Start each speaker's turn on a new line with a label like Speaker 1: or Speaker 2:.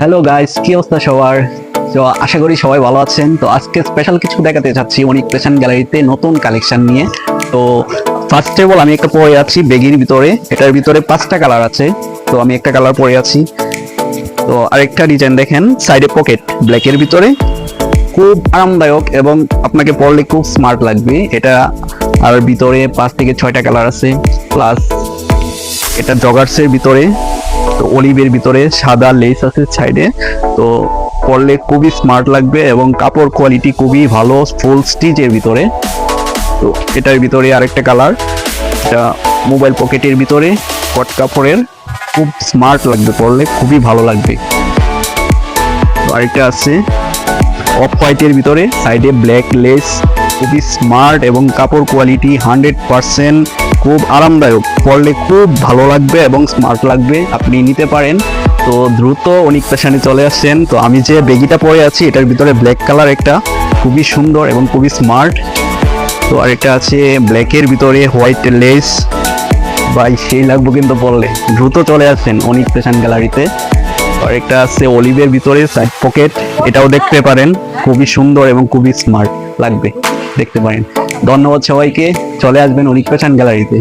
Speaker 1: Hello guys, কি অবস্থা সবার? তো আশা করি সবাই ভালো আছেন। তো আজকে স্পেশাল কিছু দেখাতে চাচ্ছি অনিক ফ্যাশন গ্যালারিতে নতুন কালেকশন নিয়ে। তো ফার্স্ট অফ অল আমি একটা পরে আছি বেগির ভিতরে, এটার ভিতরে 5টা কালার আছে। তো আমি একটা কালার পরে আছি। তো আরেকটা ডিজাইন দেখেন, সাইডে পকেট ব্ল্যাকের ভিতরে, খুব আরামদায়ক এবং আপনাকে পরলে খুব স্মার্ট লাগবে এটা। আর ভিতরে 5 থেকে 6টা কালার আছে, প্লাস এটা জগার্সের ভিতরে, তো অলিভের ভিতরে সাদা লেস আছে সাইডে। তো পরলে খুবই স্মার্ট লাগবে এবং কাপড় কোয়ালিটি খুবই ভালো, ফুল স্টিচের ভিতরে। তো এটার ভিতরে আরেকটা কালার, এটা মোবাইল পকেটের ভিতরে কট কাপড়ের, খুব স্মার্ট লাগবে, পরলে খুবই ভালো লাগবে। তো আরেকটা আছে অফ হোয়াইটের ভিতরে, সাইডে ব্ল্যাক লেস, খুবই স্মার্ট এবং কাপড় কোয়ালিটি 100%, খুব আরামদায়ক, পরলে খুব ভালো লাগবে এবং স্মার্ট লাগবে, আপনি নিতে পারেন। তো দ্রুত অনিক ফ্যাশনে চলে আসছেন। তো আমি যে বেগিটা পরে আছি এটার ভিতরে ব্ল্যাক কালার একটা, খুবই সুন্দর এবং খুবই স্মার্ট। তো আরেকটা আছে ব্ল্যাকের ভিতরে হোয়াইট লেস, ভাই সেই লাগবে কিন্তু পরলে, দ্রুত চলে আসছেন অনিক ফ্যাশন গ্যালারিতে। আরেকটা আছে অলিভের ভিতরে সাইড পকেট, এটাও দেখতে পারেন, খুবই সুন্দর এবং খুবই স্মার্ট লাগবে, দেখতে পারেন। ধন্যবাদ সবাইকে, চলে আসবেন অনিক ফ্যাশন গ্যালারিতে।